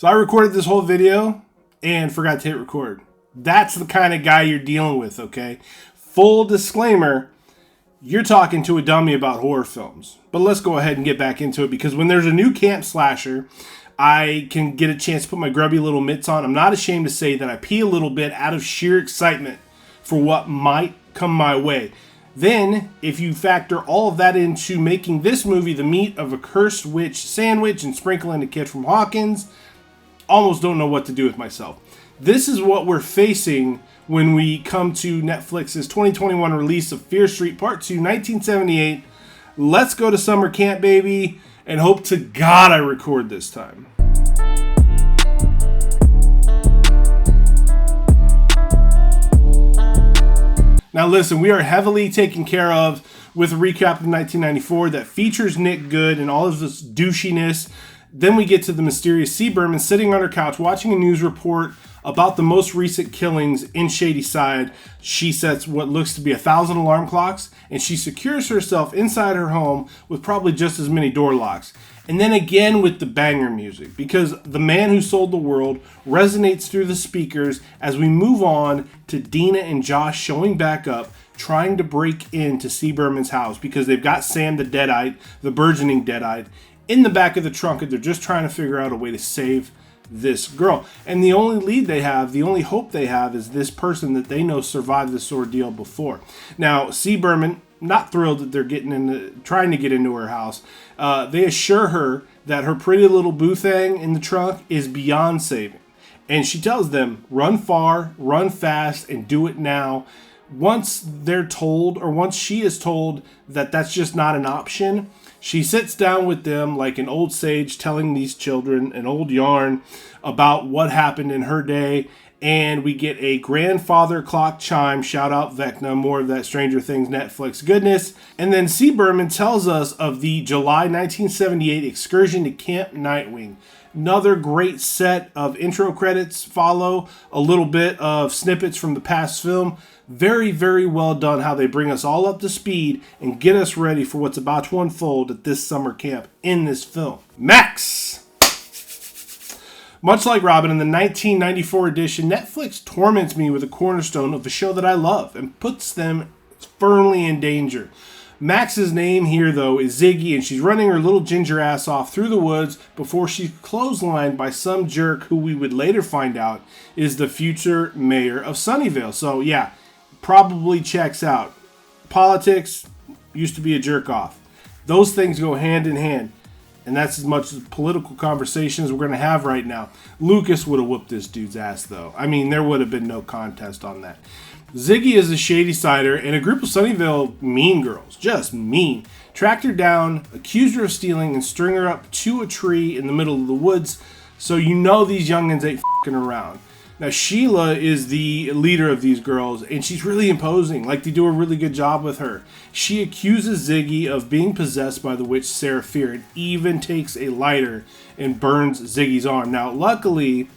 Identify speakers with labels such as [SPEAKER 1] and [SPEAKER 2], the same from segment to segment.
[SPEAKER 1] So I recorded this whole video and forgot to hit record. That's the kind of guy you're dealing with, okay? Full disclaimer, you're talking to a dummy about horror films. But let's go ahead and get back into it, because when there's a new camp slasher, I can get a chance to put my grubby little mitts on. I'm not ashamed to say that I pee a little bit out of sheer excitement for what might come my way. Then, if you factor all of that into making this movie the meat of a cursed witch sandwich and sprinkle in a kid from Hawkins, almost don't know what to do with myself. This is what we're facing when we come to Netflix's 2021 release of Fear Street Part 2, 1978. Let's go to summer camp, baby, and hope to God I record this time. Now listen, we are heavily taken care of with a recap of 1994 that features Nick Good and all of this douchiness. Then we get to the mysterious C. Berman sitting on her couch watching a news report about the most recent killings in Shadyside. She sets what looks to be 1,000 alarm clocks, and she secures herself inside her home with probably just as many door locks. And then again with the banger music, because The Man Who Sold the World resonates through the speakers as we move on to Dina and Josh showing back up, trying to break into C. Berman's house because they've got Sam the Deadite, the burgeoning Deadite, in the back of the trunk, and they're just trying to figure out a way to save this girl. And the only lead they have, the only hope they have, is this person that they know survived this ordeal before. Now, C. Berman, not thrilled that they're trying to get into her house. They assure her that her pretty little boo thing in the trunk is beyond saving. And she tells them, run far, run fast, and do it now. Once they're told, or once she is told that that's just not an option, she sits down with them like an old sage telling these children an old yarn about what happened in her day. And we get a grandfather clock chime. Shout out Vecna, more of that Stranger Things Netflix goodness. And then C. Berman tells us of the July 1978 excursion to Camp Nightwing. Another great set of intro credits follow, a little bit of snippets from the past film. Very, very well done how they bring us all up to speed and get us ready for what's about to unfold at this summer camp in this film. Max! Much like Robin in the 1994 edition, Netflix torments me with a cornerstone of a show that I love and puts them firmly in danger. Max's name here, though, is Ziggy, and she's running her little ginger ass off through the woods before she's clotheslined by some jerk who we would later find out is the future mayor of Sunnyvale. So, yeah, probably checks out. Politics used to be a jerk off. Those things go hand in hand. And that's as much as political conversation as we're going to have right now. Lucas would have whooped this dude's ass, though. I mean, there would have been no contest on that. Ziggy is a Shadysider, and a group of Sunnyvale mean girls, just mean, tracked her down, accused her of stealing, and string her up to a tree in the middle of the woods. So you know these youngins ain't f***ing around. Now, Sheila is the leader of these girls, and she's really imposing. Like, they do a really good job with her. She accuses Ziggy of being possessed by the witch Sarah Fear, and even takes a lighter and burns Ziggy's arm. Now, luckily,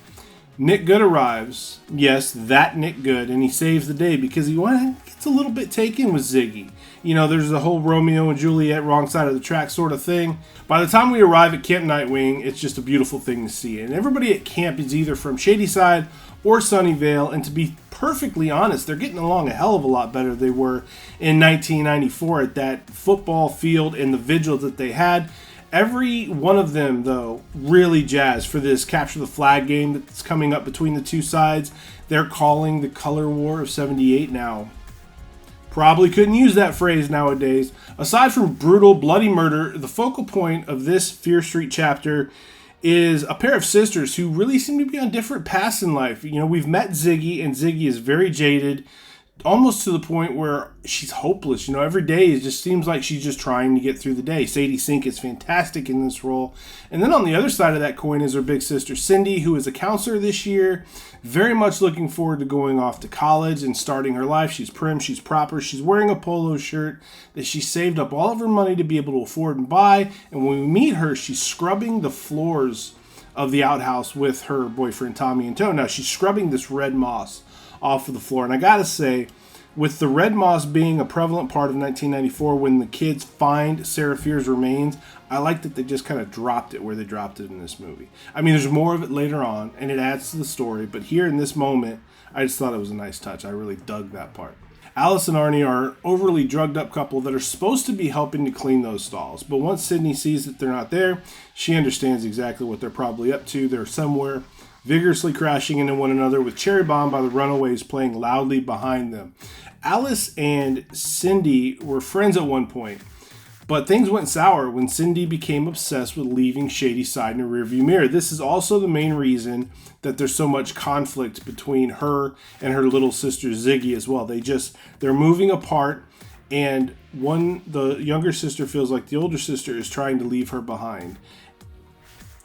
[SPEAKER 1] Nick Good arrives. Yes, that Nick Good, and he saves the day because he gets a little bit taken with Ziggy. You know, there's the whole Romeo and Juliet, wrong side of the track sort of thing. By the time we arrive at Camp Nightwing, it's just a beautiful thing to see. And everybody at camp is either from Shadyside or Sunnyvale, and to be perfectly honest, they're getting along a hell of a lot better than they were in 1994 at that football field and the vigil that they had. Every one of them, though, really jazzed for this capture the flag game that's coming up between the two sides. They're calling the Color War of 78 now. Probably couldn't use that phrase nowadays. Aside from brutal, bloody murder, the focal point of this Fear Street chapter is a pair of sisters who really seem to be on different paths in life. You know, we've met Ziggy, and Ziggy is very jaded, almost to the point where she's hopeless. You know, every day it just seems like she's just trying to get through the day. Sadie Sink is fantastic in this role. And then on the other side of that coin is her big sister Cindy, who is a counselor this year. Very much looking forward to going off to college and starting her life. She's prim, she's proper. She's wearing a polo shirt that she saved up all of her money to be able to afford and buy. And when we meet her, she's scrubbing the floors of the outhouse with her boyfriend Tommy in tow. Now she's scrubbing this red moss off of the floor. And I gotta say, With the red moss being a prevalent part of 1994 when the kids find Sarah Fier's remains, I like that they just kind of dropped it where they dropped it in this movie. I mean, there's more of it later on, and it adds to the story, but here in this moment, I just thought it was a nice touch. I really dug that part. Alice and Arnie are an overly drugged up couple that are supposed to be helping to clean those stalls, but once Sydney sees that they're not there, she understands exactly what they're probably up to. They're somewhere vigorously crashing into one another with Cherry Bomb by the Runaways playing loudly behind them. Alice and Cindy were friends at one point, but things went sour when Cindy became obsessed with leaving Shadyside in a rearview mirror. This is also the main reason that there's so much conflict between her and her little sister Ziggy as well. They're moving apart, and the younger sister feels like the older sister is trying to leave her behind.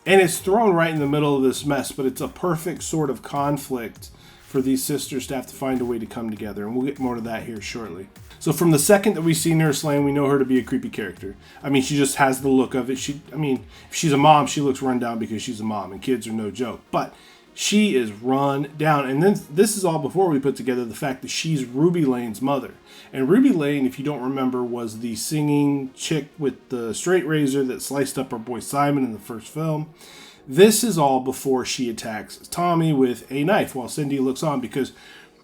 [SPEAKER 1] And it's thrown right in the middle of this mess, but it's a perfect sort of conflict for these sisters to have to find a way to come together. And we'll get more to that here shortly. So from the second that we see Nurse Lane, we know her to be a creepy character. I mean, she just has the look of it. If she's a mom, she looks run down because she's a mom, and kids are no joke. But she is run down. And then this is all before we put together the fact that she's Ruby Lane's mother. And Ruby Lane, if you don't remember, was the singing chick with the straight razor that sliced up our boy Simon in the first film. This is all before she attacks Tommy with a knife while Cindy looks on, because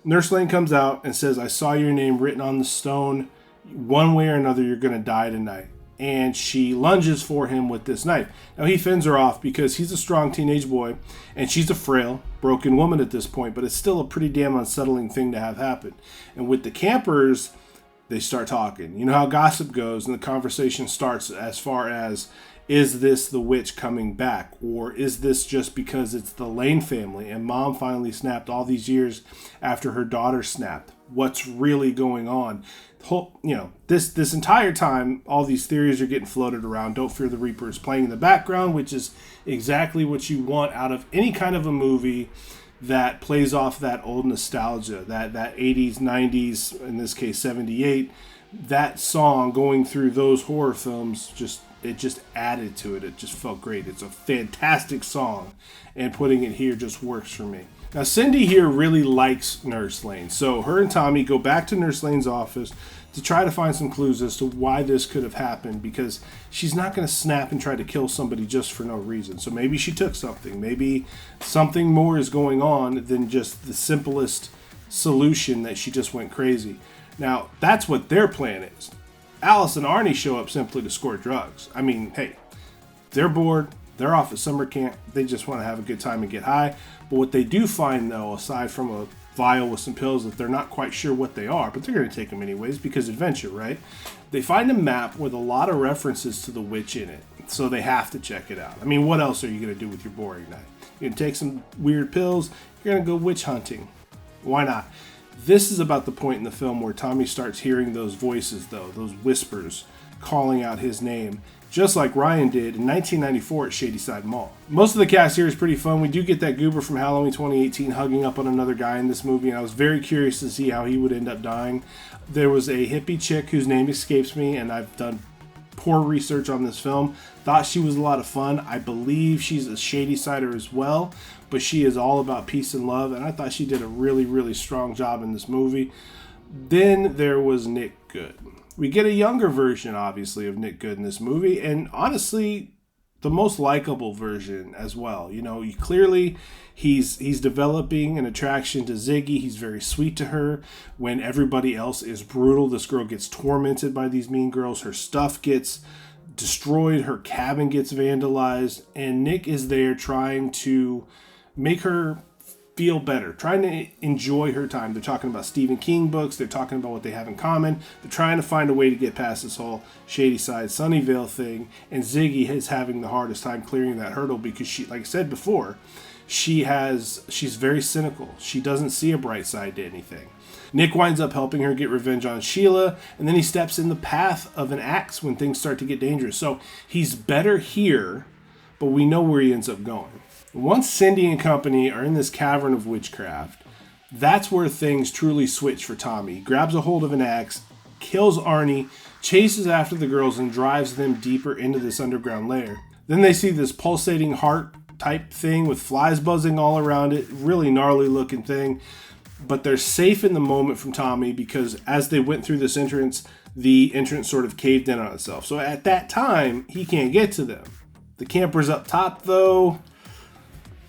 [SPEAKER 1] Nurse Lane comes out and says, "I saw your name written on the stone. One way or another, you're going to die tonight." And she lunges for him with this knife. Now, he fends her off because he's a strong teenage boy, and she's a frail, broken woman at this point, but it's still a pretty damn unsettling thing to have happen. And with the campers, they start talking. You know how gossip goes, and the conversation starts as far as, is this the witch coming back? Or is this just because it's the Lane family and mom finally snapped all these years after her daughter snapped? What's really going on? This entire time, all these theories are getting floated around. Don't Fear the Reaper is playing in the background, which is exactly what you want out of any kind of a movie that plays off that old nostalgia, that 80s, 90s, in this case 78. That song going through those horror films it just added to it. It just felt great. It's a fantastic song, and putting it here just works for me. Now, Cindy here really likes Nurse Lane, so her and Tommy go back to Nurse Lane's office to try to find some clues as to why this could have happened, because she's not going to snap and try to kill somebody just for no reason. So maybe she took something. Maybe something more is going on than just the simplest solution that she just went crazy. Now, that's what their plan is. Alice and Arnie show up simply to score drugs. I mean, hey, they're bored. They're off at summer camp. They just want to have a good time and get high. But what they do find, though, aside from a vial with some pills that they're not quite sure what they are, but they're going to take them anyways because adventure, right? They find a map with a lot of references to the witch in it. So they have to check it out. I mean, what else are you going to do with your boring night? You're going to take some weird pills. You're going to go witch hunting. Why not? This is about the point in the film where Tommy starts hearing those voices, though, those whispers calling out his name, just like Ryan did in 1994 at Shadyside Mall. Most of the cast here is pretty fun. We do get that goober from Halloween 2018 hugging up on another guy in this movie, and I was very curious to see how he would end up dying. There was a hippie chick whose name escapes me, and I've done poor research on this film. Thought she was a lot of fun. I believe she's a Shadysider as well, but she is all about peace and love, and I thought she did a really, really strong job in this movie. Then there was Nick Good. We get a younger version, obviously, of Nick Good in this movie, and honestly, the most likable version as well. You know, clearly he's developing an attraction to Ziggy. He's very sweet to her. When everybody else is brutal, this girl gets tormented by these mean girls. Her stuff gets destroyed. Her cabin gets vandalized, and Nick is there trying to make her feel better, trying to enjoy her time. They're talking about Stephen King books. They're talking about what they have in common. They're trying to find a way to get past this whole Shadyside, Sunnyvale thing. And Ziggy is having the hardest time clearing that hurdle because she, like I said before, she's very cynical. She doesn't see a bright side to anything. Nick winds up helping her get revenge on Sheila, and then he steps in the path of an axe when things start to get dangerous. So he's better here, but we know where he ends up going. Once Cindy and company are in this cavern of witchcraft, that's where things truly switch for Tommy. He grabs a hold of an axe, kills Arnie, chases after the girls, and drives them deeper into this underground lair. Then they see this pulsating heart type thing with flies buzzing all around it, really gnarly looking thing. but they're safe in the moment from Tommy because as they went through this entrance, the entrance sort of caved in on itself. So at that time, he can't get to them. The campers up top, though,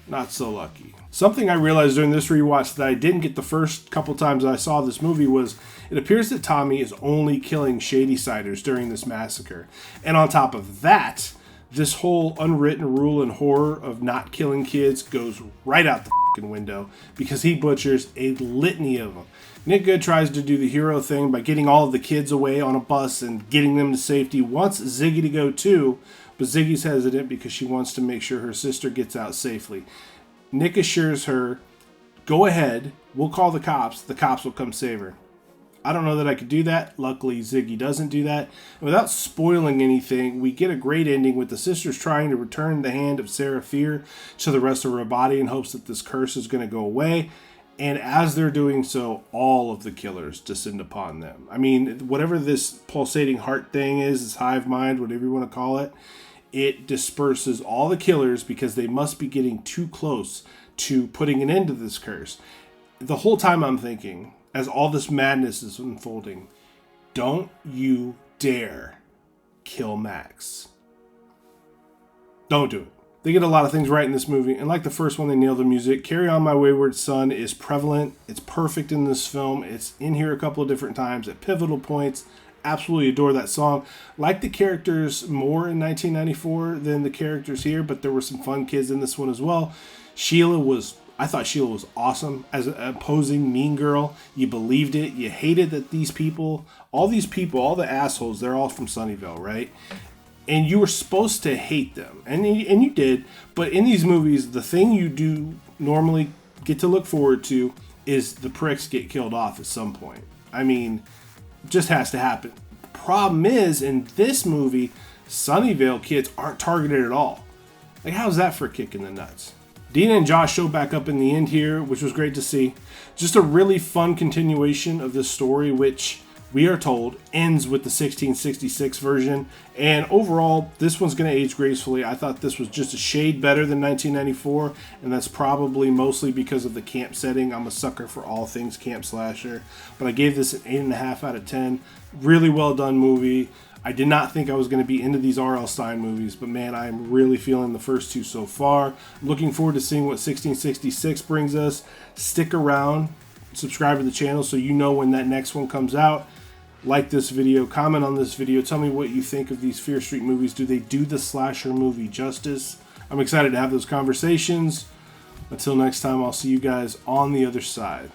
[SPEAKER 1] not so lucky. Something I realized during this rewatch that I didn't get the first couple times I saw this movie was it appears that Tommy is only killing Shadysiders during this massacre. And on top of that, this whole unwritten rule in horror of not killing kids goes right out the fucking window because he butchers a litany of them. Nick Good tries to do the hero thing by getting all of the kids away on a bus and getting them to safety. Wants Ziggy to go too, but Ziggy's hesitant because she wants to make sure her sister gets out safely. Nick assures her, go ahead, we'll call the cops will come save her. I don't know that I could do that. Luckily, Ziggy doesn't do that. And without spoiling anything, we get a great ending with the sisters trying to return the hand of Sarah Fear to the rest of her body in hopes that this curse is going to go away. And as they're doing so, all of the killers descend upon them. I mean, whatever this pulsating heart thing is, this hive mind, whatever you want to call it, it disperses all the killers because they must be getting too close to putting an end to this curse. The whole time I'm thinking, as all this madness is unfolding, don't you dare kill Max. Don't do it. They get a lot of things right in this movie, and like the first one, they nail the music. Carry On My Wayward Son is prevalent. It's perfect in this film. It's in here a couple of different times at pivotal points. Absolutely adore that song. Like the characters more in 1994 than the characters here, but there were some fun kids in this one as well. I thought Sheila was awesome as an opposing mean girl. You believed it. You hated that all the assholes, they're all from Sunnyvale, right? And you were supposed to hate them. And you did. But in these movies, the thing you do normally get to look forward to is the pricks get killed off at some point. I mean, just has to happen. The problem is, in this movie, Sunnyvale kids aren't targeted at all. Like, how's that for a kick in the nuts? Dina and Josh show back up in the end here, which was great to see. Just a really fun continuation of this story, which we are told ends with the 1666 version. And overall, this one's going to age gracefully. I thought this was just a shade better than 1994, and that's probably mostly because of the camp setting. I'm a sucker for all things camp slasher, but I gave this an 8.5 out of 10. Really well done movie. I did not think I was going to be into these R.L. Stine movies, but man, I am really feeling the first two so far. Looking forward to seeing what 1666 brings us. Stick around, subscribe to the channel so you know when that next one comes out. Like this video, comment on this video, tell me what you think of these Fear Street movies. Do they do the slasher movie justice? I'm excited to have those conversations. Until next time, I'll see you guys on the other side.